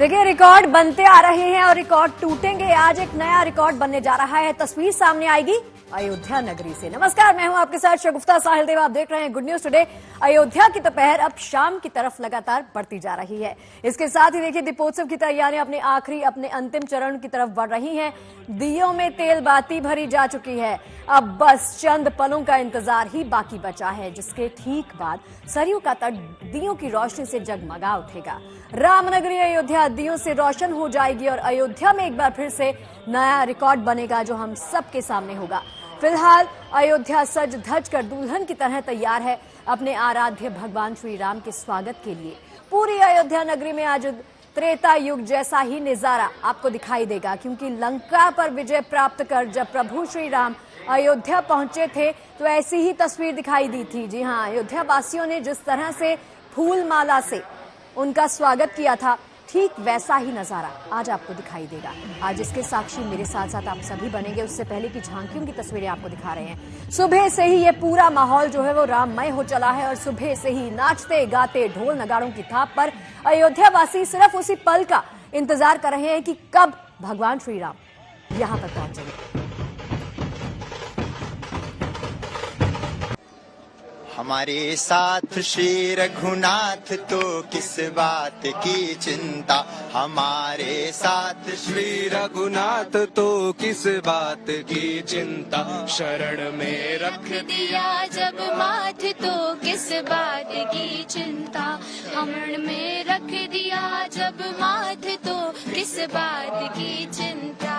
देखिए, रिकॉर्ड बनते आ रहे हैं और रिकॉर्ड टूटेंगे। आज एक नया रिकॉर्ड बनने जा रहा है। तस्वीर सामने आएगी अयोध्या नगरी से। नमस्कार, मैं हूं आपके साथ शगुफ्ता साहिल देव। आप देख रहे हैं गुड न्यूज टुडे। अयोध्या की दोपहर अब शाम की तरफ लगातार बढ़ती जा रही है। इसके साथ ही देखिए, दीपोत्सव की तैयारियां अपने अंतिम चरण की तरफ बढ़ रही हैं। दियों में तेल बाती भरी जा चुकी है। अब बस चंद पलों का इंतजार ही बाकी बचा है, जिसके ठीक बाद सरयू का तट दियों की रोशनी से जगमगा उठेगा। रामनगरी अयोध्या दियों से रोशन हो जाएगी और अयोध्या में एक बार फिर से नया रिकॉर्ड बनेगा, जो हम सबके सामने होगा। फिलहाल अयोध्या सज धज कर दुल्हन की तरह तैयार है अपने आराध्य भगवान श्री राम के स्वागत के लिए। पूरी अयोध्या नगरी में आज त्रेता युग जैसा ही नजारा आपको दिखाई देगा, क्योंकि लंका पर विजय प्राप्त कर जब प्रभु श्री राम अयोध्या पहुंचे थे तो ऐसी ही तस्वीर दिखाई दी थी। जी हां, अयोध्या वासियों ने जिस तरह से फूल माला से उनका स्वागत किया था, ठीक वैसा ही नजारा आज आपको दिखाई देगा। आज इसके साक्षी मेरे साथ साथ आप सभी बनेंगे। उससे पहले की झांकियों की तस्वीरें आपको दिखा रहे हैं। सुबह से ही ये पूरा माहौल जो है वो राममय हो चला है और सुबह से ही नाचते गाते ढोल नगाड़ों की थाप पर अयोध्या वासी सिर्फ उसी पल का इंतजार कर रहे हैं कि कब भगवान श्री राम यहाँ पर पहुंचेंगे। हमारे साथ श्री रघुनाथ तो किस बात की चिंता, हमारे साथ श्री रघुनाथ तो किस बात की चिंता। शरण में रख दिया जब माथ तो किस बात की चिंता। शरण में रख दिया जब माथ तो किस बात की चिंता।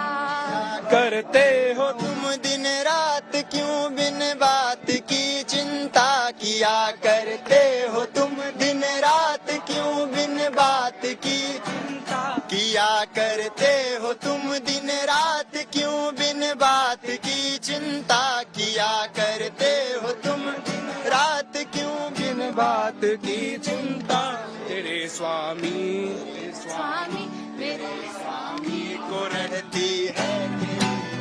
करते हो तुम दिन रात क्यों बिन बात की चिंता किया करते हो तुम दिन रात क्यों बिन बात की चिंता किया करते हो तुम दिन रात क्यों बिन बात की चिंता किया करते हो तुम दिन रात क्यों बिन बात की चिंता। तेरे स्वामी स्वामी मेरे स्वामी को रहती है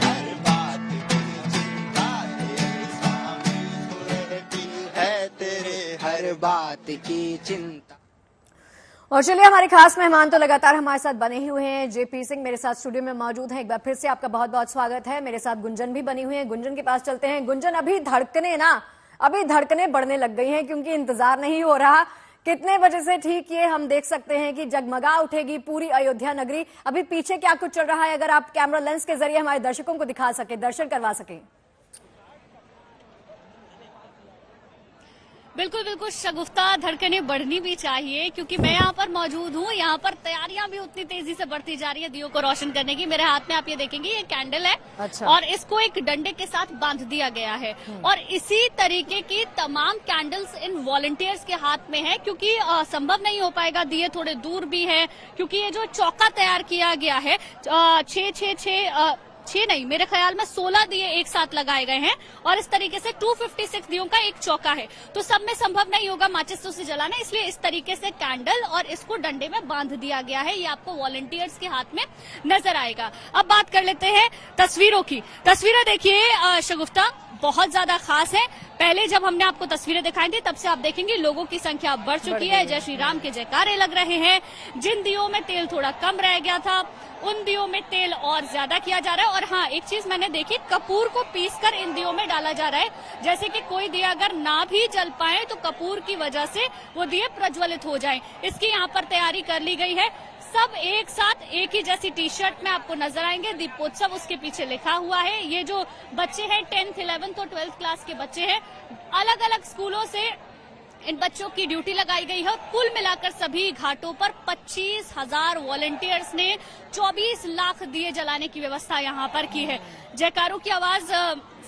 हर बात की चिंता। तेरे स्वामी को रहती है तेरे हर बात की चिंता। और चलिए, हमारे खास मेहमान तो लगातार हमारे साथ बने ही हुए हैं। जेपी सिंह मेरे साथ स्टूडियो में मौजूद हैं। एक बार फिर से आपका बहुत बहुत स्वागत है। मेरे साथ गुंजन भी बनी हुई है। गुंजन के पास चलते हैं। गुंजन, अभी धड़कने बढ़ने लग गई हैं, क्योंकि इंतजार नहीं हो रहा कितने बजे से ठीक ये हम देख सकते हैं कि जगमगा उठेगी पूरी अयोध्या नगरी। अभी पीछे क्या कुछ चल रहा है, अगर आप कैमरा लेंस के जरिए हमारे दर्शकों को दिखा सके, दर्शन करवा सके। बिल्कुल बिल्कुल शगुफ्ता, धड़कनें बढ़नी भी चाहिए, क्योंकि मैं यहाँ पर मौजूद हूँ। यहाँ पर तैयारियां भी उतनी तेजी से बढ़ती जा रही है दियों को रोशन करने की। मेरे हाथ में आप ये देखेंगे, ये कैंडल है। अच्छा। और इसको एक डंडे के साथ बांध दिया गया है और इसी तरीके की तमाम कैंडल्स इन वॉलंटियर्स के हाथ में है, क्योंकि संभव नहीं हो पाएगा, दिए थोड़े दूर भी है, क्योंकि ये जो चौका तैयार किया गया है, 6 नहीं, मेरे ख्याल में 16 दिए एक साथ लगाए गए हैं और इस तरीके से 256 दियों का एक चौका है। तो सब में संभव नहीं होगा माचिस से जलाना, इसलिए इस तरीके से कैंडल और इसको डंडे में बांध दिया गया है। ये आपको वॉलंटियर्स के हाथ में नजर आएगा। अब बात कर लेते हैं तस्वीरों की। तस्वीरें देखिए शगुफ्ता, बहुत ज्यादा खास है। पहले जब हमने आपको तस्वीरें दिखाई थी, तब से आप देखेंगे लोगों की संख्या बढ़ चुकी है। जय श्री राम के जयकारे लग रहे हैं। जिन दियों में तेल थोड़ा कम रह गया था, उन दियों में तेल और ज्यादा किया जा रहा है। और हाँ, एक चीज मैंने देखी, कपूर को पीसकर इन दियों में डाला जा रहा है, जैसे कि कोई दिया अगर ना भी जल पाए तो कपूर की वजह से वो दिए प्रज्वलित हो जाएं। इसकी यहाँ पर तैयारी कर ली गई है। सब एक साथ एक ही जैसी टी शर्ट में आपको नजर आएंगे। दीपोत्सव उसके पीछे लिखा हुआ है। ये जो बच्चे हैं 10th, 11th और 12th क्लास के बच्चे हैं, अलग अलग स्कूलों से इन बच्चों की ड्यूटी लगाई गई है। कुल मिलाकर सभी घाटों पर 25,000 वॉलंटियर्स ने 24 लाख दिए जलाने की व्यवस्था यहाँ पर की है। जयकारों की आवाज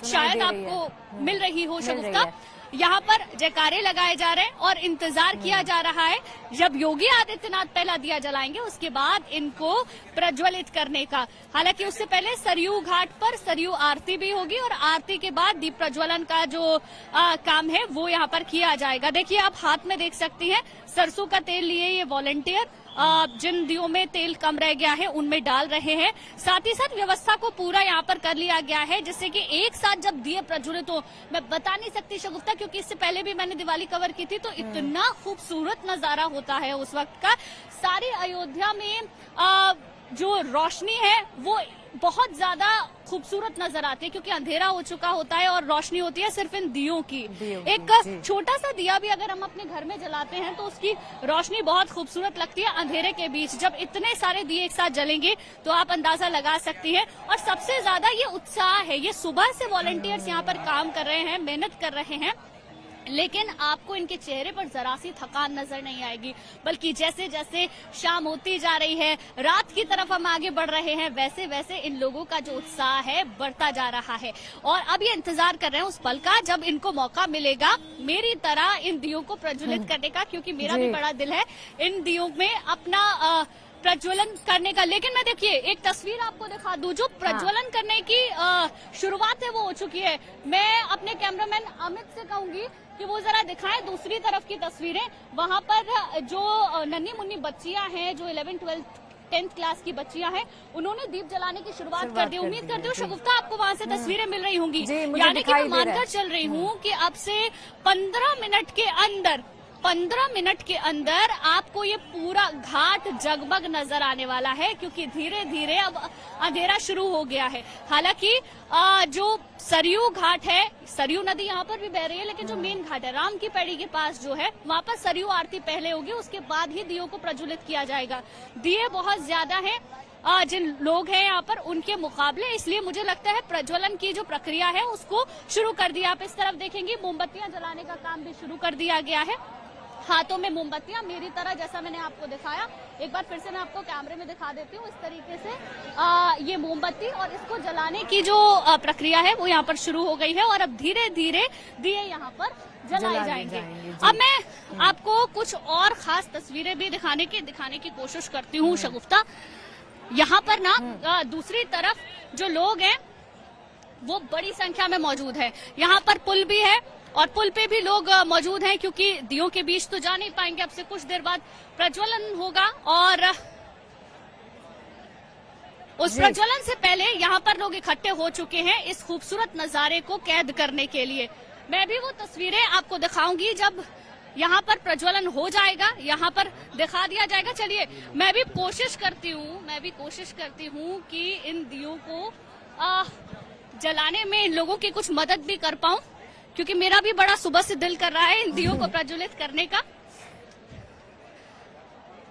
शायद आपको मिल रही हो शगुफ्ता। यहाँ पर जयकारे लगाए जा रहे हैं और इंतजार किया जा रहा है जब योगी आदित्यनाथ पहला दिया जलाएंगे, उसके बाद इनको प्रज्वलित करने का। हालांकि उससे पहले सरयू घाट पर सरयू आरती भी होगी और आरती के बाद दीप प्रज्वलन का जो काम है वो यहाँ पर किया जाएगा। देखिए, आप हाथ में देख सकती हैं सरसों का तेल लिए ये वॉलंटियर जिन दियों में तेल कम रह गया है उनमें डाल रहे हैं। साथ ही साथ व्यवस्था को पूरा यहाँ पर कर लिया गया है, जिससे कि एक साथ जब दिए प्रज्वलित हो, मैं बता नहीं सकती शगुफ्ता, क्योंकि इससे पहले भी मैंने दिवाली कवर की थी, तो इतना खूबसूरत नजारा होता है उस वक्त का। सारी अयोध्या में जो रोशनी है वो बहुत ज्यादा खूबसूरत नजर आती है, क्योंकि अंधेरा हो चुका होता है और रोशनी होती है सिर्फ इन दियों की। एक छोटा सा दिया भी अगर हम अपने घर में जलाते हैं तो उसकी रोशनी बहुत खूबसूरत लगती है अंधेरे के बीच। जब इतने सारे दिए एक साथ जलेंगे तो आप अंदाजा लगा सकती हैं। और सबसे ज्यादा ये उत्साह है, ये सुबह से वॉलंटियर्स यहाँ पर काम कर रहे हैं, मेहनत कर रहे हैं, लेकिन आपको इनके चेहरे पर जरा सी थकान नजर नहीं आएगी, बल्कि जैसे जैसे शाम होती जा रही है, रात की तरफ हम आगे बढ़ रहे हैं, वैसे वैसे इन लोगों का जो उत्साह है बढ़ता जा रहा है। और अब ये इंतजार कर रहे हैं उस पल का जब इनको मौका मिलेगा मेरी तरह इन दियों को प्रज्वलित करने का, क्योंकि मेरा भी बड़ा दिल है इन दियों में अपना प्रज्वलन करने का। लेकिन मैं देखिए एक तस्वीर आपको दिखा दूं, जो प्रज्वलन करने की शुरुआत है वो हो चुकी है। मैं अपने कैमरामैन अमित से कहूंगी कि वो जरा दिखाएं दूसरी तरफ की तस्वीरें। वहां पर जो नन्ही मुन्नी बच्चियां हैं, जो 11, 12, 10th क्लास की बच्चियां हैं, उन्होंने दीप जलाने की शुरुआत कर दी। उम्मीद करती हूँ शगुफ्ता आपको वहां से तस्वीरें मिल रही होंगी। यानी कि मैं मानकर चल रही हूँ कि अब से 15 मिनट के अंदर आपको ये पूरा घाट जगमग नजर आने वाला है, क्योंकि धीरे धीरे अब अंधेरा शुरू हो गया है। हालांकि जो सरयू घाट है, सरयू नदी यहाँ पर भी बह रही है, लेकिन जो मेन घाट है राम की पैड़ी के पास जो है, वहाँ पर सरयू आरती पहले होगी, उसके बाद ही दियों को प्रज्वलित किया जाएगा। दिए बहुत ज्यादा हैं जिन लोग हैं यहाँ पर उनके मुकाबले, इसलिए मुझे लगता है प्रज्वलन की जो प्रक्रिया है उसको शुरू कर दिया। आप इस तरफ देखेंगे मोमबत्तियां जलाने का काम भी शुरू कर दिया गया है। हाथों में मोमबत्तियां मेरी तरह, जैसा मैंने आपको दिखाया, एक बार फिर से मैं आपको कैमरे में दिखा देती हूँ। इस तरीके से ये मोमबत्ती और इसको जलाने की जो प्रक्रिया है वो यहाँ पर शुरू हो गई है और अब धीरे धीरे दिए यहाँ पर जलाए जाएंगे। अब मैं आपको कुछ और खास तस्वीरें भी दिखाने की कोशिश करती हूँ शगुफ्ता। यहाँ पर ना दूसरी तरफ जो लोग हैं वो बड़ी संख्या में मौजूद है। यहाँ पर पुल भी है और पुल पे भी लोग मौजूद हैं, क्योंकि दियों के बीच तो जा नहीं पाएंगे। अब से कुछ देर बाद प्रज्वलन होगा और उस प्रज्वलन से पहले यहाँ पर लोग इकट्ठे हो चुके हैं इस खूबसूरत नजारे को कैद करने के लिए। मैं भी वो तस्वीरें आपको दिखाऊंगी जब यहाँ पर प्रज्वलन हो जाएगा, यहाँ पर दिखा दिया जाएगा। चलिए मैं भी कोशिश करती हूँ कि इन दियों को जलाने में इन लोगों की कुछ मदद भी कर पाऊं, क्योंकि मेरा भी बड़ा सुबह से दिल कर रहा है इन दियों को प्रज्वलित करने का।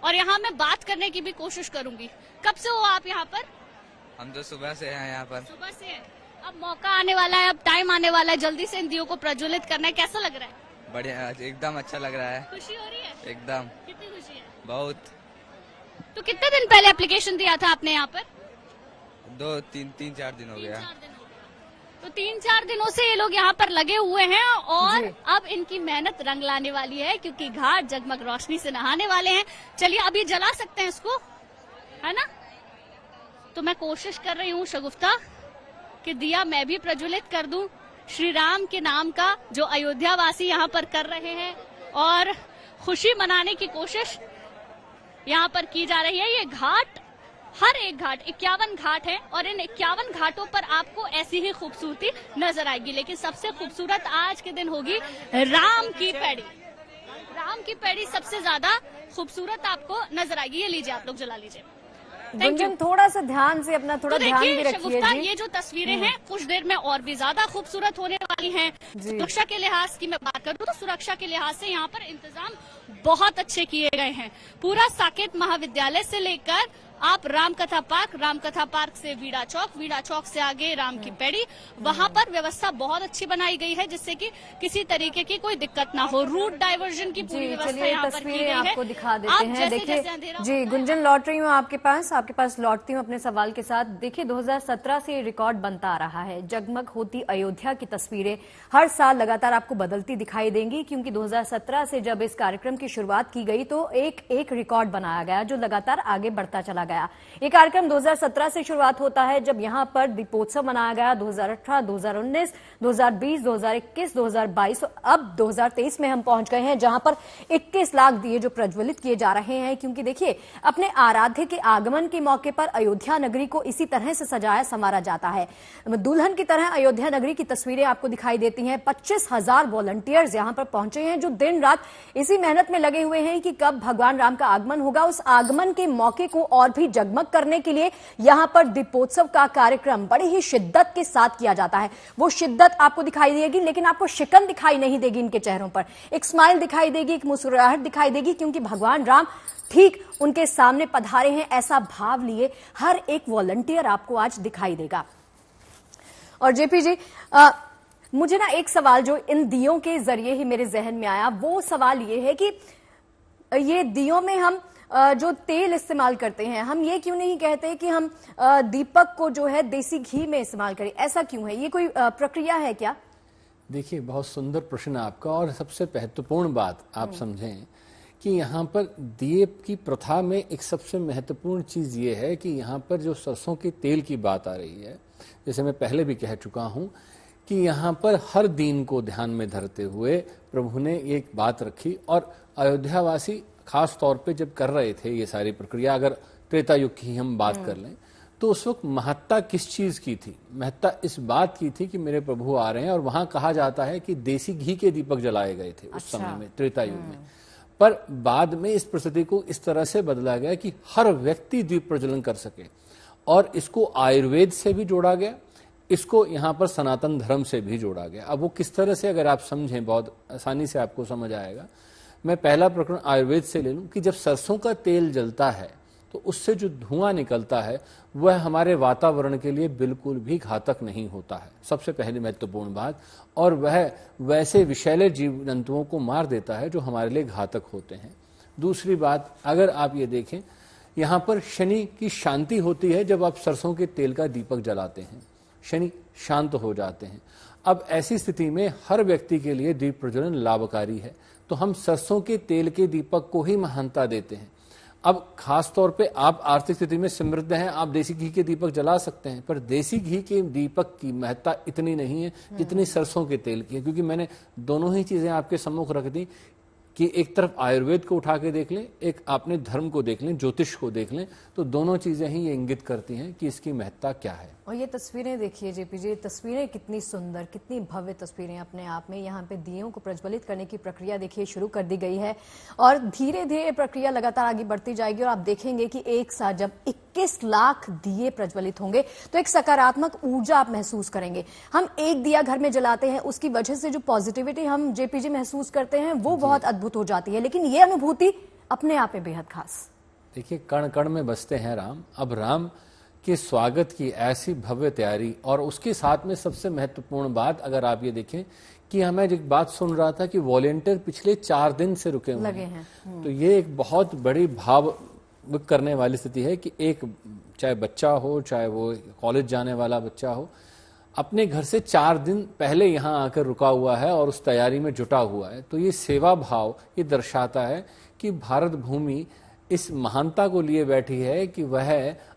और यहाँ मैं बात करने की भी कोशिश करूंगी। कब से हो आप यहाँ पर? हम तो सुबह से हैं यहाँ पर। सुबह से हैं। अब मौका आने वाला है, अब टाइम आने वाला है, जल्दी से इन दियों को प्रज्वलित करना है। कैसा लग रहा है? बढ़िया, एकदम अच्छा लग रहा है। खुशी हो रही है? एकदम। कितनी खुशी है? बहुत। तो कितने दिन पहले एप्लीकेशन दिया था आपने यहाँ पर? 3-4 दिन हो गया। तो 3-4 दिनों से ये लोग यहाँ पर लगे हुए हैं और अब इनकी मेहनत रंग लाने वाली है, क्योंकि घाट जगमग रोशनी से नहाने वाले हैं। चलिए अभी जला सकते हैं इसको, है ना? तो मैं कोशिश कर रही हूँ शगुफ्ता कि दिया मैं भी प्रज्वलित कर दूं श्री राम के नाम का, जो अयोध्या वासी यहाँ पर कर रहे हैं और खुशी मनाने की कोशिश यहाँ पर की जा रही है। ये घाट, हर एक घाट 51 घाट है और इन 51 घाटों पर आपको ऐसी ही खूबसूरती नजर आएगी, लेकिन सबसे खूबसूरत आज के दिन होगी राम की पैड़ी। राम की पैड़ी सबसे ज्यादा खूबसूरत आपको नजर आएगी। ये लीजिए, आप लोग जला लीजिए। गुंजन थोड़ा सा ध्यान से अपना थोड़ा ध्यान भी रखिए जी। ये जो तस्वीरें हैं कुछ देर में और भी ज्यादा खूबसूरत होने वाली हैं। सुरक्षा के लिहाज की मैं बात करूं तो सुरक्षा के लिहाज से यहाँ पर इंतजाम बहुत अच्छे किए गए हैं। पूरा साकेत महाविद्यालय से लेकर आप रामकथा पार्क से वीड़ा चौक से आगे राम की पैड़ी, वहां पर व्यवस्था बहुत अच्छी बनाई गई है, जिससे कि किसी तरीके की कोई दिक्कत ना हो। रूट डाइवर्जन की पूरी व्यवस्था यहाँ पर की गई है। आपको दिखा देते हैं। देखिए जी गुंजन, लौट रही हूँ आपके पास लौटती हूँ अपने सवाल के साथ। देखिए 2017 से रिकॉर्ड बनता आ रहा है। जगमग होती अयोध्या की तस्वीरें हर साल लगातार आपको बदलती दिखाई देंगी, क्योंकि 2017 से जब इस कार्यक्रम की शुरुआत की गई तो एक एक रिकॉर्ड बनाया गया जो लगातार आगे बढ़ता चला गया। ये कार्यक्रम 2017 से शुरुआत होता है जब यहां पर दीपोत्सव मनाया गया। 2018, 2019, 2020, 2021, 2022 और अब 2023 में हम पहुंच गए हैं जहां पर 21 लाख दिए जो प्रज्वलित किए जा रहे हैं। क्योंकि देखिए, अपने आराध्य के आगमन के मौके पर अयोध्या नगरी को इसी तरह से सजाया संवारा जाता है। दुल्हन की तरह अयोध्या नगरी की तस्वीरें आपको दिखाई देती हैं। 25,000 वॉलंटियर्स यहां पर पहुंचे हैं जो दिन रात इसी मेहनत में लगे हुए हैं कि कब भगवान राम का आगमन होगा। उस आगमन के मौके को और भी जगमग करने के लिए यहां पर दीपोत्सव का कार्यक्रम बड़ी ही शिद्दत के साथ किया जाता है। वो शिद्दत आपको दिखाई देगी, लेकिन आपको शिकन दिखाई नहीं देगी इनके चेहरों पर। एक स्माइल दिखाई देगी, एक मुस्कुराहट दिखाई देगी, क्योंकि भगवान राम ठीक उनके सामने पधारे हैं ऐसा भाव लिए हर एक वॉलंटियर आपको आज दिखाई देगा। और जेपी जी, मुझे ना एक सवाल जो इन दियों के जरिए ही मेरे जहन में आया, वो सवाल ये है कि ये दियों में हम जो तेल इस्तेमाल करते हैं, हम ये क्यों नहीं कहते कि हम दीपक को जो है देसी घी में इस्तेमाल करें? ऐसा क्यों है? ये कोई प्रक्रिया है क्या? देखिए, बहुत सुंदर प्रश्न आपका। और सबसे महत्वपूर्ण बात आप समझें कि यहाँ पर दिए की प्रथा में एक सबसे महत्वपूर्ण चीज ये है कि यहाँ पर जो सरसों के तेल की बात आ रही है, जैसे मैं पहले भी कह चुका हूं कि यहाँ पर हर दिन को ध्यान में धरते हुए प्रभु ने एक बात रखी। और अयोध्यावासी खास तौर पे जब कर रहे थे ये सारी प्रक्रिया, अगर त्रेता युग की हम बात कर लें, तो उस वक्त महत्ता किस चीज की थी? महत्ता इस बात की थी कि मेरे प्रभु आ रहे हैं। और वहां कहा जाता है कि देसी घी के दीपक जलाए गए थे उस समय में, त्रेता युग में। पर बाद में इस परिस्थिति को इस तरह से बदला गया कि हर व्यक्ति दीप प्रज्वलन कर सके, और इसको आयुर्वेद से भी जोड़ा गया, इसको यहाँ पर सनातन धर्म से भी जोड़ा गया। अब वो किस तरह से, अगर आप समझें, बहुत आसानी से आपको समझ आएगा। मैं पहला प्रकरण आयुर्वेद से ले लूं कि जब सरसों का तेल जलता है तो उससे जो धुआं निकलता है वह हमारे वातावरण के लिए बिल्कुल भी घातक नहीं होता है, सबसे पहली महत्वपूर्ण बात। और वह वैसे विषैले जीव जंतुओं को मार देता है जो हमारे लिए घातक होते हैं। दूसरी बात, अगर आप ये देखें, यहाँ पर शनि की शांति होती है जब आप सरसों के तेल का दीपक जलाते हैं, शनि शांत हो जाते हैं। अब ऐसी स्थिति में हर व्यक्ति के लिए दीप प्रज्वलन लाभकारी है, तो हम सरसों के तेल के दीपक को ही महानता देते हैं। अब खास तौर पे आप आर्थिक स्थिति में समृद्ध हैं, आप देसी घी के दीपक जला सकते हैं, पर देसी घी के दीपक की महत्ता इतनी नहीं है जितनी सरसों के तेल की है। क्योंकि मैंने दोनों ही चीजें आपके सम्मुख रख दी कि एक तरफ आयुर्वेद को उठा के देख लें, एक आपने धर्म को देख लें, ज्योतिष को देख लें, तो दोनों चीजें ही ये इंगित करती हैं कि इसकी महत्ता क्या है। और ये तस्वीरें देखिए जेपी जी, तस्वीरें कितनी सुंदर, कितनी भव्य तस्वीरें अपने आप में। यहाँ पे दियों को प्रज्वलित करने की प्रक्रिया देखिए शुरू कर दी गई है और धीरे धीरे प्रक्रिया लगातार आगे बढ़ती जाएगी। और आप देखेंगे कि एक साथ जब 21 लाख दिए प्रज्वलित होंगे तो एक सकारात्मक ऊर्जा आप महसूस करेंगे। हम एक दिया घर में जलाते हैं, उसकी वजह से जो पॉजिटिविटी हम जेपीजी महसूस करते हैं वो बहुत अद्भुत हो जाती है, लेकिन ये अनुभूति अपने आप में बेहद खास। देखिए, कण कण में बसते हैं राम। अब राम के स्वागत की ऐसी भव्य तैयारी, और उसके साथ में सबसे महत्वपूर्ण बात, अगर आप ये देखें कि हमें एक बात सुन रहा था कि वॉलेंटियर पिछले 4 दिन से रुके हुए हैं, तो ये एक बहुत बड़ी भाव करने वाली स्थिति है कि एक, चाहे बच्चा हो, चाहे वो कॉलेज जाने वाला बच्चा हो, अपने घर से 4 दिन पहले यहाँ आकर रुका हुआ है और उस तैयारी में जुटा हुआ है। तो ये सेवा भाव ये दर्शाता है कि भारत भूमि इस महानता को लिए बैठी है कि वह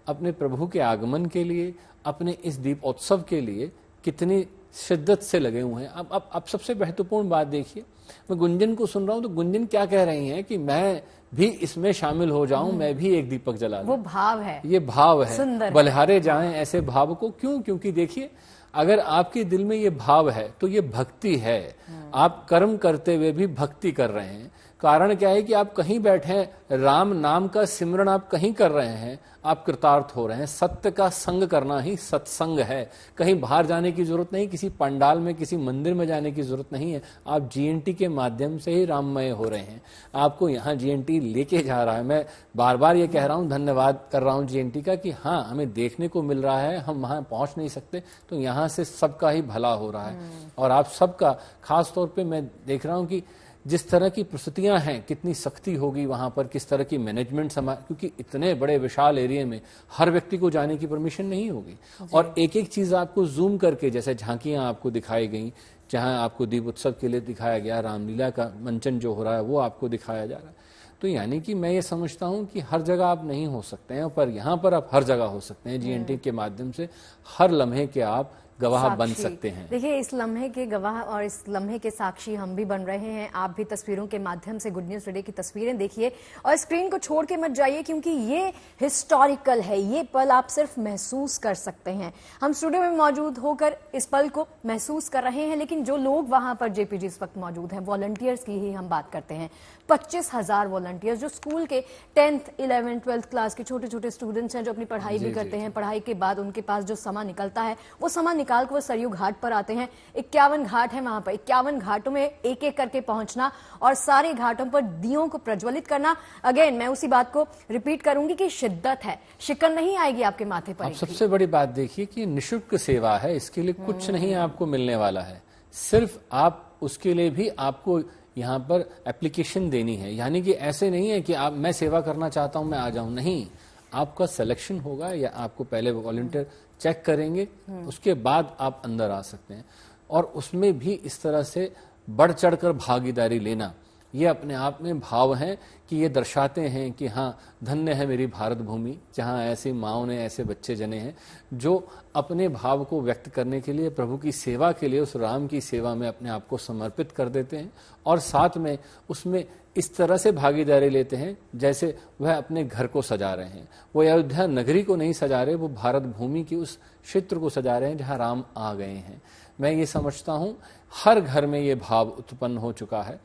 अपने प्रभु के आगमन के लिए, अपने इस दीपोत्सव के लिए कितनी शिद्दत से लगे हुए हैं। अब सबसे महत्वपूर्ण बात देखिए, मैं गुंजन को सुन रहा हूं तो गुंजन क्या कह रही हैं कि मैं भी इसमें शामिल हो जाऊं, मैं भी एक दीपक जला दूं। वो भाव है, ये भाव है, सुंदर बलिहारे जाएं ऐसे भाव को। क्यों? क्योंकि देखिए, अगर आपके दिल में ये भाव है तो ये भक्ति है। आप कर्म करते हुए भी भक्ति कर रहे हैं। कारण क्या है कि आप कहीं बैठे हैं, राम नाम का सिमरन आप कहीं कर रहे हैं, आप कृतार्थ हो रहे हैं। सत्य का संग करना ही सत्संग है। कहीं बाहर जाने की जरूरत नहीं, किसी पंडाल में, किसी मंदिर में जाने की जरूरत नहीं है। आप जीएनटी के माध्यम से ही राममय हो रहे हैं। आपको यहाँ जीएनटी लेके जा रहा है। मैं बार बार ये कह रहा हूँ, धन्यवाद कर रहा हूँ जीएनटी का कि हाँ, हमें देखने को मिल रहा है, हम वहां पहुंच नहीं सकते, तो यहाँ से सबका ही भला हो रहा है। और आप सबका, खास तौर पर मैं देख रहा हूँ कि जिस तरह की परिस्थितियां हैं, कितनी सख्ती होगी वहां पर, किस तरह की मैनेजमेंट क्योंकि इतने बड़े विशाल एरिया में हर व्यक्ति को जाने की परमिशन नहीं होगी। और एक एक चीज आपको जूम करके, जैसे झांकियां आपको दिखाई गई जहां आपको दीप उत्सव के लिए दिखाया गया, रामलीला का मंचन जो हो रहा है वो आपको दिखाया जा रहा है। तो यानी कि मैं ये समझता हूं कि हर जगह आप नहीं हो सकते हैं, पर यहां पर आप हर जगह हो सकते हैं। GNT के माध्यम से हर लम्हे के आप गवाह बन सकते हैं। देखिए, इस लम्हे के गवाह और इस लम्हे के साक्षी हम भी बन रहे हैं। आप भी तस्वीरों के माध्यम से गुड न्यूज टुडे की तस्वीरें देखिए और स्क्रीन को छोड़ के मत जाइए, क्योंकि ये हिस्टोरिकल है। ये पल आप सिर्फ महसूस कर सकते हैं। हम स्टूडियो में मौजूद होकर इस पल को महसूस कर रहे हैं, लेकिन जो लोग वहां पर JPG इस वक्त मौजूद हैं, वॉलंटियर्स की ही हम बात करते हैं। 25,000 वॉलंटियर्स जो स्कूल के 10th, 11th, 12th क्लास के छोटे छोटे स्टूडेंट्स हैं, जो अपनी पढ़ाई भी करते हैं। पढ़ाई के बाद उनके पास जो समय निकलता है, वो समय निकाल कर वो सरयू घाट पर आते हैं। 51 घाट है वहां पर। 51 घाटों में एक एक करके पहुंचना और सारे घाटों पर दियों को प्रज्वलित करना। अगेन मैं उसी बात को रिपीट करूंगी कि शिद्दत है, शिकन नहीं आएगी आपके माथे पर। आप सबसे बड़ी बात देखिए कि निःशुल्क सेवा है, इसके लिए कुछ नहीं आपको मिलने वाला है। सिर्फ आप उसके लिए भी आपको यहाँ पर एप्लीकेशन देनी है। यानी कि ऐसे नहीं है कि आप मैं सेवा करना चाहता हूं मैं आ जाऊं, नहीं, आपका सिलेक्शन होगा या आपको पहले वॉलंटियर चेक करेंगे, उसके बाद आप अंदर आ सकते हैं। और उसमें भी इस तरह से बढ़ चढ़कर भागीदारी लेना, ये अपने आप में भाव है कि ये दर्शाते हैं कि हाँ, धन्य है मेरी भारत भूमि, जहाँ ऐसी माँओं ने ऐसे बच्चे जने हैं जो अपने भाव को व्यक्त करने के लिए, प्रभु की सेवा के लिए, उस राम की सेवा में अपने आप को समर्पित कर देते हैं और साथ में उसमें इस तरह से भागीदारी लेते हैं जैसे वह अपने घर को सजा रहे हैं। वो अयोध्या नगरी को नहीं सजा रहे, वो भारत भूमि की उस क्षेत्र को सजा रहे हैं जहाँ राम आ गए हैं। मैं ये समझता हूँ हर घर में ये भाव उत्पन्न हो चुका है।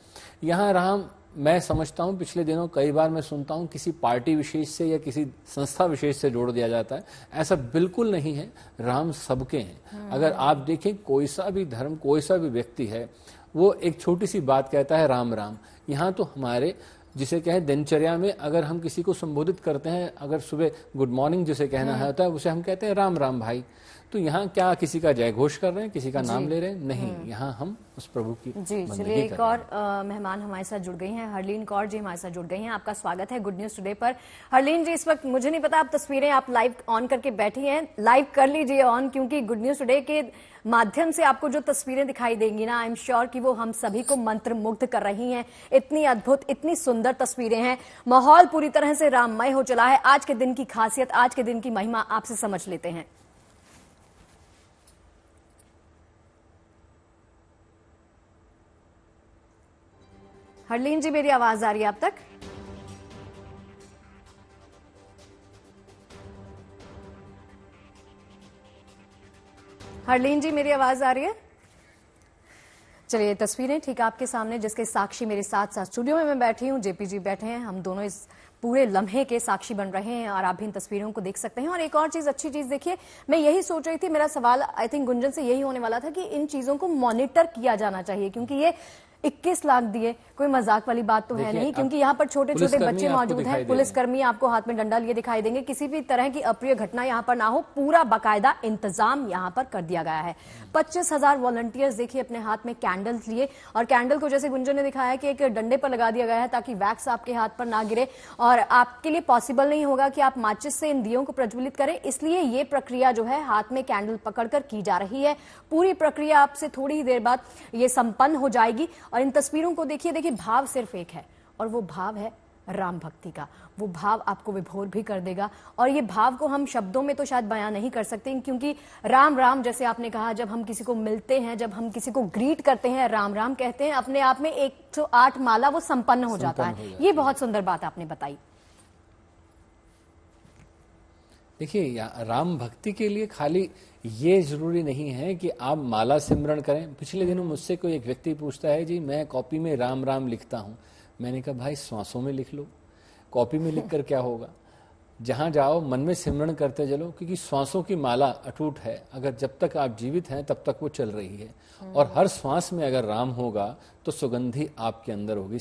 यहाँ राम, मैं समझता हूँ पिछले दिनों कई बार मैं सुनता हूँ किसी पार्टी विशेष से या किसी संस्था विशेष से जोड़ दिया जाता है। ऐसा बिल्कुल नहीं है, राम सबके हैं। अगर आप देखें कोई सा भी धर्म, कोई सा भी व्यक्ति है, वो एक छोटी सी बात कहता है राम राम। यहाँ तो हमारे जिसे कहें दिनचर्या में अगर हम किसी को संबोधित करते हैं, अगर सुबह गुड मॉर्निंग जिसे कहना होता है उसे हम कहते हैं राम राम भाई। तो यहाँ क्या किसी का जय घोष कर रहे हैं, किसी का नाम ले रहे हैं? नहीं, यहाँ हम उस प्रभु की जी। चलिए, एक और मेहमान हमारे साथ जुड़ गई हैं, हरलीन कौर जी हमारे साथ जुड़ गई हैं। आपका स्वागत है गुड न्यूज टुडे पर। हरलीन जी, इस वक्त मुझे नहीं पता आप तस्वीरें आप लाइव ऑन करके बैठी हैं, लाइव कर लीजिए ऑन, क्योंकि गुड न्यूज टुडे के माध्यम से आपको जो तस्वीरें दिखाई देंगी ना, आई एम श्योर कि वो हम सभी को मंत्र मुग्ध कर रही हैं। इतनी अद्भुत, इतनी सुंदर तस्वीरें हैं, माहौल पूरी तरह से राममय हो चला है। आज के दिन की खासियत, आज के दिन की महिमा आपसे समझ लेते हैं। हरलीन जी, मेरी आवाज आ रही है आप तक? हरलीन जी, मेरी आवाज आ रही है? चलिए, तस्वीरें ठीक आपके सामने, जिसके साक्षी मेरे साथ साथ स्टूडियो में मैं बैठी हूं, JPG बैठे हैं। हम दोनों इस पूरे लम्हे के साक्षी बन रहे हैं और आप भी इन तस्वीरों को देख सकते हैं। और एक और चीज, अच्छी चीज देखिए, मैं यही सोच रही थी, मेरा सवाल आई थिंक गुंजन से यही होने वाला था कि इन चीजों को मॉनिटर किया जाना चाहिए, क्योंकि ये 21 लाख दिए कोई मजाक वाली बात तो है नहीं, क्योंकि यहाँ पर छोटे छोटे बच्चे मौजूद हैं। पुलिसकर्मी आपको हाथ में डंडा लिए दिखाई देंगे। किसी भी तरह की अप्रिय घटना यहाँ पर ना हो, पूरा बाकायदा इंतजाम यहाँ पर कर दिया गया है। 25,000 वॉलंटियर्स देखिए अपने हाथ में कैंडल्स लिए, और कैंडल को जैसे गुंजन ने दिखाया कि एक डंडे पर लगा दिया गया है ताकि वैक्स आपके हाथ पर ना गिरे, और आपके लिए पॉसिबल नहीं होगा कि आप माचिस से इन दियों को प्रज्वलित करें। इसलिए ये प्रक्रिया जो है हाथ में कैंडल पकड़कर की जा रही है। पूरी प्रक्रिया आपसे थोड़ी देर बाद ये संपन्न हो जाएगी। और इन तस्वीरों को देखिए, देखिए भाव सिर्फ एक है, और वो भाव है राम भक्ति का। वो भाव आपको विभोर भी कर देगा, और ये भाव को हम शब्दों में तो शायद बयां नहीं कर सकते, क्योंकि राम राम जैसे आपने कहा, जब हम किसी को मिलते हैं, जब हम किसी को ग्रीट करते हैं, राम राम कहते हैं, अपने आप में 108 माला वो संपन्न हो जाता है। ये बहुत सुंदर बात आपने बताई। देखिए, राम भक्ति के लिए खाली ये जरूरी नहीं है कि आप माला सिमरण करें। पिछले दिनों मुझसे कोई एक व्यक्ति पूछता है, जी मैं कॉपी में राम राम लिखता हूं। मैंने कहा, भाई श्वासों में लिख लो, कॉपी में लिखकर क्या होगा। जहां जाओ मन में सिमरण करते चलो, क्योंकि श्वासों की माला अटूट है। अगर जब तक आप जीवित हैं तब तक वो चल रही है, और हर श्वास में अगर राम होगा तो सुगंधी आपके अंदर होगी।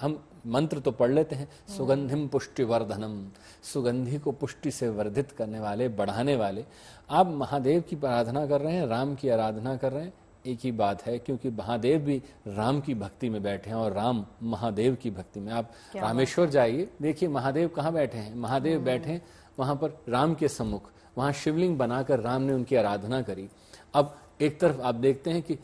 हम मंत्र तो पढ़ लेते हैं, सुगंधिम पुष्टि वर्धनम, सुगंधी को पुष्टि से वर्धित करने वाले, बढ़ाने वाले। आप महादेव की आराधना कर रहे हैं, राम की आराधना कर रहे हैं, एक ही बात है, क्योंकि महादेव भी राम की भक्ति में बैठे हैं और राम महादेव की भक्ति में। आप रामेश्वर जाइए, देखिए महादेव कहाँ बैठे हैं। महादेव बैठे हैं वहां पर राम के सम्मुख, वहां शिवलिंग बनाकर राम ने उनकी आराधना करी। अब एक तरफ आप देखते हैं कि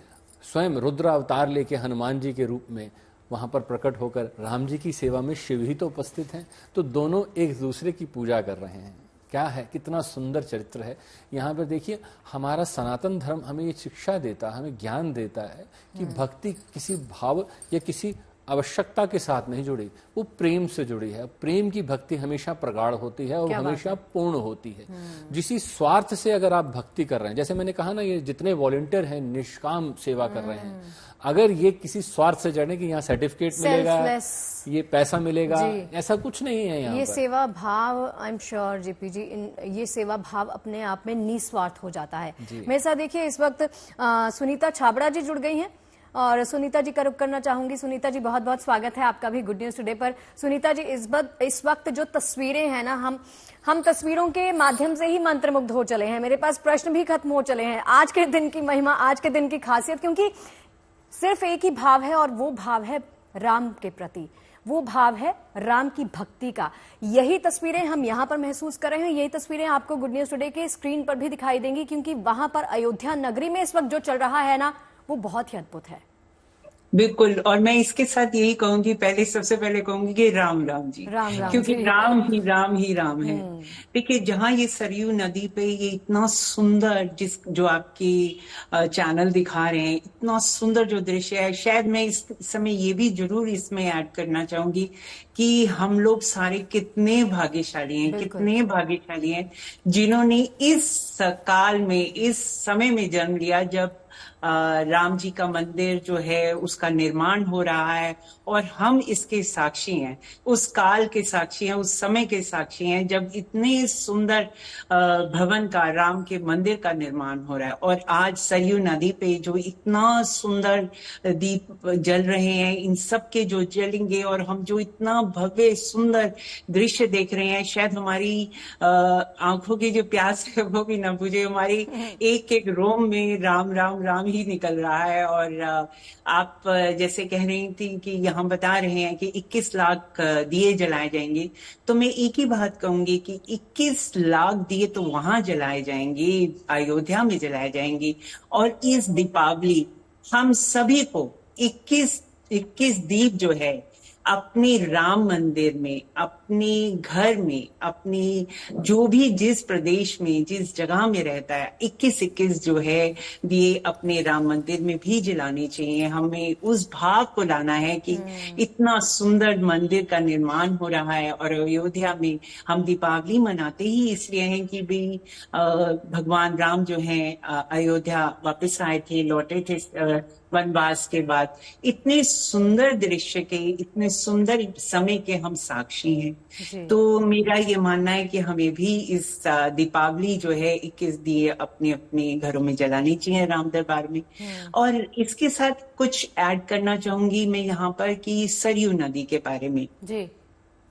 स्वयं रुद्र अवतार लेके हनुमान जी के रूप में वहां पर प्रकट होकर राम जी की सेवा में शिव ही तो उपस्थित हैं, तो दोनों एक दूसरे की पूजा कर रहे हैं। क्या है, कितना सुंदर चरित्र है। यहाँ पर देखिए, हमारा सनातन धर्म हमें ये शिक्षा देता, हमें ज्ञान देता है कि भक्ति किसी भाव या किसी आवश्यकता के साथ नहीं जुड़ी, वो प्रेम से जुड़ी है। प्रेम की भक्ति हमेशा प्रगाढ़ होती है और हमेशा पूर्ण होती है। जिसी स्वार्थ से अगर आप भक्ति कर रहे हैं, जैसे मैंने कहा ना, ये जितने वॉलंटियर हैं निष्काम सेवा कर रहे हैं, अगर ये किसी स्वार्थ से जड़े कि यहाँ सर्टिफिकेट मिलेगा, ये पैसा मिलेगा, ऐसा कुछ नहीं है। यहाँ ये पर सेवा भाव, आई एम श्योर जेपी जी, ये सेवा भाव अपने आप में निस्वार्थ हो जाता है। मेरे साथ देखिए इस वक्त सुनीता छाबड़ा जी जुड़ गई हैं और सुनीता जी का रुख करना चाहूंगी। सुनीता जी, बहुत बहुत स्वागत है आपका भी गुड न्यूज टुडे पर। सुनीता जी, इस वक्त जो तस्वीरें हैं ना, हम तस्वीरों के माध्यम से ही मंत्रमुग्ध हो चले हैं। मेरे पास प्रश्न भी खत्म हो चले हैं। आज के दिन की महिमा, आज के दिन की खासियत, क्योंकि सिर्फ एक ही भाव है और वो भाव है राम के प्रति, वो भाव है राम की भक्ति का। यही तस्वीरें हम यहाँ पर महसूस कर रहे हैं, यही तस्वीरें आपको गुड न्यूज टुडे के स्क्रीन पर भी दिखाई देंगी, क्योंकि वहां पर अयोध्या नगरी में इस वक्त जो चल रहा है ना, वो बहुत ही अद्भुत है। बिल्कुल, और मैं इसके साथ यही कहूंगी, सबसे पहले कहूंगी कि राम राम जी, क्योंकि राम ही राम है। देखिए, जहाँ ये सरयू नदी पे ये इतना सुंदर, जो आपकी चैनल दिखा रहे हैं, इतना सुंदर जो दृश्य है, शायद मैं इस समय ये भी जरूर इसमें ऐड करना चाहूंगी कि हम लोग सारे कितने भाग्यशाली हैं, जिन्होंने इस काल में, इस समय में जन्म लिया जब राम जी का मंदिर जो है उसका निर्माण हो रहा है, और हम इसके साक्षी हैं, उस काल के साक्षी हैं, उस समय के साक्षी हैं जब इतने सुंदर भवन का, राम के मंदिर का निर्माण हो रहा है। और आज सरयू नदी पे जो इतना सुंदर दीप जल रहे हैं, इन सब के जो जलेंगे, और हम जो इतना भव्य सुंदर दृश्य देख रहे हैं, शायद हमारी आंखों की जो प्यास है वो भी ना बुझे। हमारी एक एक रोम में राम राम राम ही निकल रहा है। और आप जैसे कह रही थी कि यहाँ बता रहे हैं कि 21 लाख दिए जलाए जाएंगे, तो मैं एक ही बात कहूंगी कि 21 लाख दिए तो वहां जलाए जाएंगे, अयोध्या में जलाए जाएंगे। और इस दीपावली हम सभी को 21 दीप जो है अपने राम मंदिर में, अपने घर में, अपनी जो भी जिस प्रदेश में, जिस जगह में रहता है, 21 जो है दिए अपने राम मंदिर में भी जलाने चाहिए। हमें उस भाव को लाना है कि इतना सुंदर मंदिर का निर्माण हो रहा है, और अयोध्या में हम दीपावली मनाते ही इसलिए हैं कि भी भगवान राम जो हैं अयोध्या वापस आए थे, लौटे थे वनवास के बाद। इतने सुंदर दृश्य के, इतने सुंदर समय के हम साक्षी हैं। तो मेरा ये मानना है कि हमें भी इस दीपावली जो है 21 दिए अपने अपने घरों में जलानी चाहिए राम दरबार में। और इसके साथ कुछ ऐड करना चाहूंगी मैं यहाँ पर कि सरयू नदी के बारे में। जी,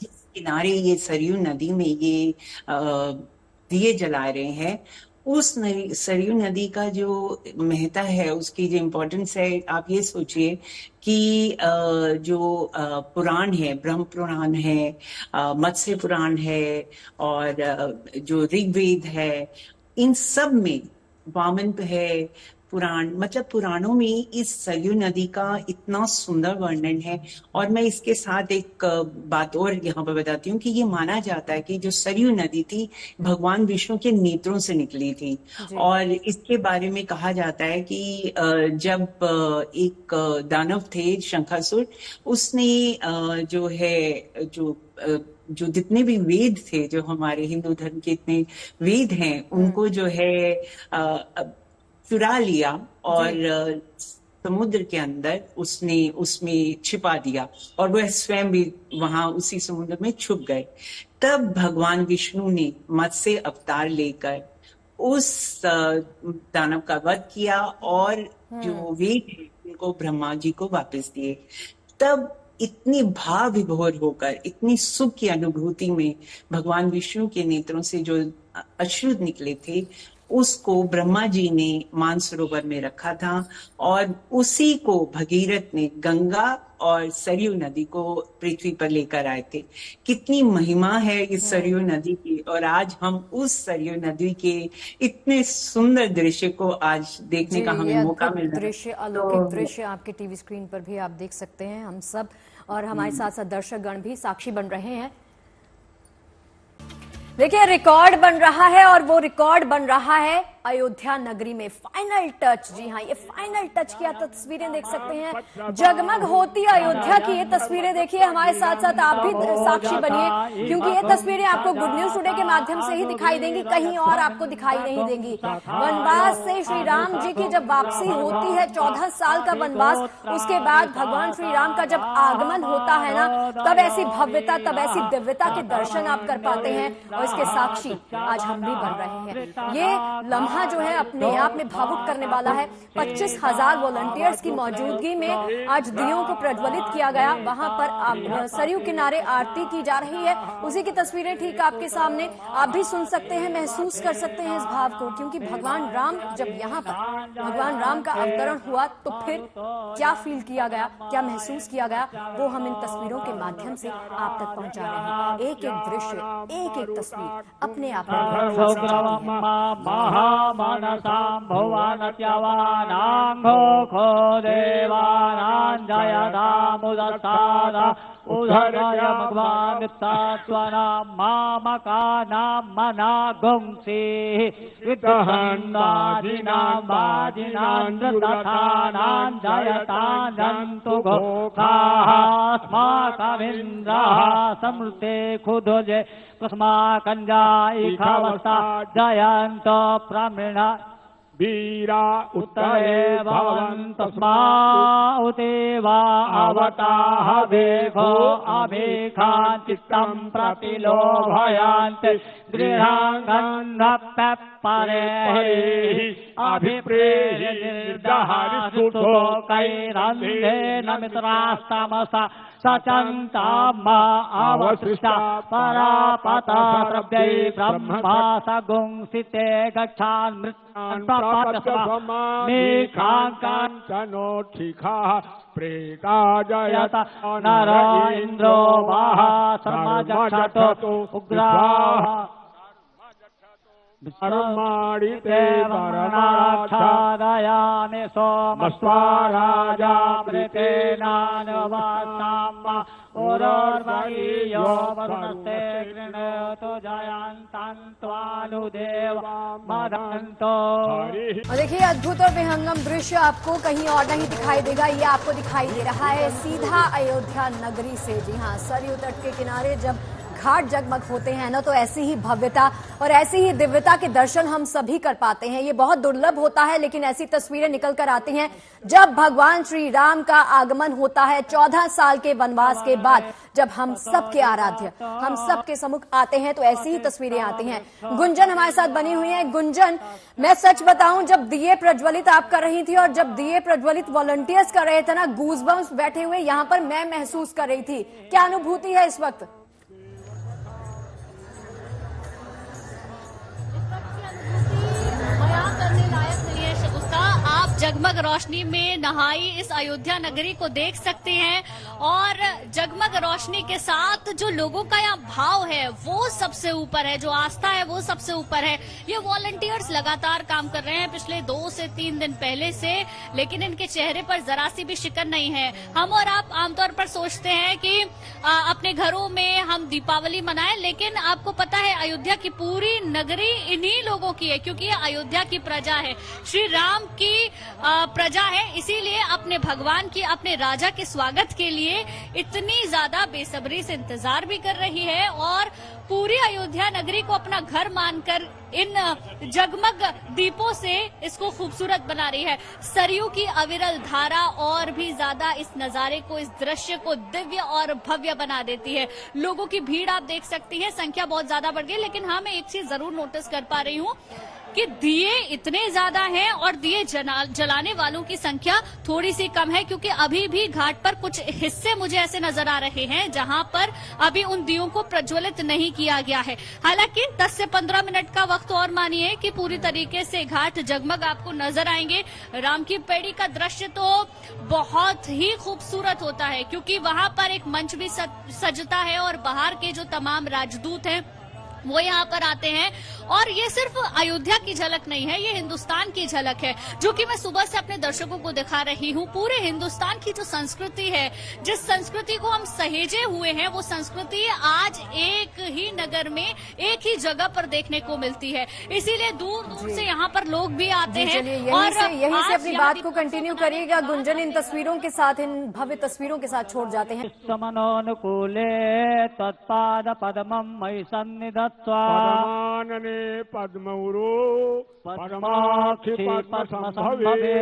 किनारे ये सरयू नदी में ये दिए जला रहे हैं, उस सरयू नदी का जो महत्ता है, उसकी जो इम्पोर्टेंस है, आप ये सोचिए कि जो पुराण है, ब्रह्म पुराण है, मत्स्य पुराण है, और जो ऋग्वेद है, इन सब में वामन है पुराण, मतलब पुराणों में इस सरयू नदी का इतना सुंदर वर्णन है। और मैं इसके साथ एक बात और यहाँ पर बताती हूँ कि ये माना जाता है कि जो सरयू नदी थी भगवान विष्णु के नेत्रों से निकली थी। और इसके बारे में कहा जाता है कि जब एक दानव थे शंखासुर, उसने जो है जो जितने भी वेद थे, जो हमारे हिंदू धर्म के इतने वेद हैं, उनको जो है चुरा लिया और समुद्र के अंदर उसमें छिपा दिया, और वह स्वयं भी वहां उसी समुद्र में छुप गए। तब भगवान विष्णु ने मत्स्य अवतार लेकर उस दानव का वध किया, और जो वेद है उनको ब्रह्मा जी को वापस दिए। तब इतनी भाव विभोर होकर, इतनी सुख की अनुभूति में भगवान विष्णु के नेत्रों से जो अश्रु निकले थे, उसको ब्रह्मा जी ने मानसरोवर में रखा था और उसी को भगीरथ ने गंगा और सरयू नदी को पृथ्वी पर लेकर आए थे। कितनी महिमा है इस सरयू नदी की, और आज हम उस सरयू नदी के इतने सुंदर दृश्य को आज देखने का हमें मौका मिल रहा है। दृश्य, अलौकिक दृश्य आपके टीवी स्क्रीन पर भी आप देख सकते हैं, हम सब और हमारे साथ साथ दर्शक गण भी साक्षी बन रहे हैं। देखिए, रिकॉर्ड बन रहा है और वो रिकॉर्ड बन रहा है अयोध्या नगरी में। फाइनल टच, जी हाँ, ये फाइनल टच की आप तस्वीरें देख सकते हैं। जगमग होती अयोध्या की ये तस्वीरें देखिए, हमारे साथ साथ आप भी साक्षी बनिए, क्योंकि ये तस्वीरें आपको गुड न्यूज टुडे के माध्यम से ही दिखाई देंगी, कहीं और आपको दिखाई नहीं देंगी। वनवास से श्री राम जी की जब वापसी होती है, 14 साल का वनवास, उसके बाद भगवान श्री राम का जब आगमन होता है ना, तब ऐसी भव्यता, तब ऐसी दिव्यता के दर्शन आप कर पाते हैं, और इसके साक्षी आज हम भी बन रहे हैं। ये लम्हा जो है अपने आप में भावुक करने वाला है। 25,000 वॉलंटियर्स की मौजूदगी में आज दियों को प्रज्वलित किया गया। वहां पर सरयू किनारे आरती की जा रही है, उसी की तस्वीरें ठीक आपके सामने। आप भी सुन सकते हैं, महसूस कर सकते हैं इस भाव को, क्योंकि भगवान राम जब यहाँ पर भगवान राम का अवतरण हुआ तो फिर क्या फील किया गया, क्या महसूस किया गया, वो हम इन तस्वीरों के माध्यम से आप तक पहुंचा रहे हैं। एक एक दृश्य, एक एक तस्वीर अपने आप मनसां भुवनत्यवानां घोखो देवानां जयदामुदस्तादा उदरय भगवान् तत्त्वनां मामकानां मनागुंसिः विद्वहन्वादिनां वादिनां दत्तानां जयतानन्तु घोखाः अस्माकमिन्द्रः समृते खुदुजे कस्माकञ्जायिखावस्ता जयन्त प्रमिण वीरा उत्तरे भवन्तस्माउतेवा अवताः वेघो अभेखान् चित्तं प्रतिलोभयान्ते गृहाङ्गन्नप्परेः अभिप्रेय निर्दहरिस्तुतो कैरन्धेन मित्रास्तमसा सचन्ताम्मा अवसृष्टा परापता श्रव्यै ब्रह्मा सगुंसिते गच्छान् मेघाङ्काञ्चनोत्थिखाः प्रेता जयत नर इन्द्रो महासर्मजक्षतो उग्राः परमाणिते परमाक्षादयानि सोमस्वा राजामृतेनानुवासाम्मा उरोर्वरीयो वरुणस्ते गृणोतु जयन्तन्त्वानुदेव मदन्तो। और देखिए, अद्भुत और विहंगम दृश्य आपको कहीं और नहीं दिखाई देगा, ये आपको दिखाई दे रहा है सीधा अयोध्या नगरी से। जी हाँ, सरयू तट के किनारे जब घाट जगमग होते हैं ना, तो ऐसी ही भव्यता और ऐसी ही दिव्यता के दर्शन हम सभी कर पाते हैं। ये बहुत दुर्लभ होता है, लेकिन ऐसी तस्वीरें निकल कर आती हैं जब भगवान श्री राम का आगमन होता है 14 साल के वनवास के बाद, जब हम सबके आराध्य, हम सबके सम्मुख आते हैं, तो ऐसी ही तस्वीरें आती हैं। गुंजन हमारे साथ बनी हुई है। गुंजन, मैं सच बताऊं, जब दिए प्रज्वलित आप कर रही थी और जब दिए प्रज्वलित वॉलंटियर्स कर रहे थे ना, गूज़बम्स बैठे हुए यहाँ पर मैं महसूस कर रही थी। क्या अनुभूति है इस वक्त? आप जगमग रोशनी में नहाई इस अयोध्या नगरी को देख सकते हैं, और जगमग रोशनी के साथ जो लोगों का यहाँ भाव है वो सबसे ऊपर है, जो आस्था है वो सबसे ऊपर है। ये वॉलंटियर्स लगातार काम कर रहे हैं पिछले 2 से 3 दिन पहले से, लेकिन इनके चेहरे पर जरा सी भी शिकन नहीं है। हम और आप आमतौर पर सोचते हैं कि अपने घरों में हम दीपावली मनाएं, लेकिन आपको पता है अयोध्या की पूरी नगरी इन्हीं लोगों की है, क्योंकि ये अयोध्या की प्रजा है, श्री राम की प्रजा है। इसीलिए अपने भगवान की, अपने राजा के स्वागत के लिए इतनी ज्यादा बेसब्री से इंतजार भी कर रही है, और पूरी अयोध्या नगरी को अपना घर मानकर इन जगमग दीपों से इसको खूबसूरत बना रही है। सरयू की अविरल धारा और भी ज्यादा इस नजारे को, इस दृश्य को दिव्य और भव्य बना देती है। लोगों की भीड़ आप देख सकती हैं, संख्या बहुत ज्यादा बढ़ गई, लेकिन हाँ, मैं एक चीज जरूर नोटिस कर पा रही हूँ कि दिए इतने ज्यादा हैं और दिए जलाने वालों की संख्या थोड़ी सी कम है, क्योंकि अभी भी घाट पर कुछ हिस्से मुझे ऐसे नजर आ रहे हैं जहां पर अभी उन दियों को प्रज्वलित नहीं किया गया है। हालांकि 10 से 15 मिनट का वक्त और मानिए कि पूरी तरीके से घाट जगमग आपको नजर आएंगे। राम की पैड़ी का दृश्य तो बहुत ही खूबसूरत होता है, क्योंकि वहां पर एक मंच भी सजता है और बाहर के जो तमाम राजदूत हैं वो यहाँ पर आते हैं। और ये सिर्फ अयोध्या की झलक नहीं है, ये हिंदुस्तान की झलक है, जो कि मैं सुबह से अपने दर्शकों को दिखा रही हूँ। पूरे हिंदुस्तान की जो संस्कृति है, जिस संस्कृति को हम सहेजे हुए हैं, वो संस्कृति आज एक ही नगर में एक ही जगह पर देखने को मिलती है। इसीलिए दूर दूर से यहाँ पर लोग भी आते हैं। और यहीं से अपनी बात को कंटिन्यू करिएगा गुंजन। इन तस्वीरों के साथ, इन भव्य तस्वीरों के साथ छोड़ जाते हैं। समनोनुकूले तत्पाद पद्मं मयि सन्निधत्स्व पद्मानने पद्मौरो पद्माक्षि पद्म संभवे।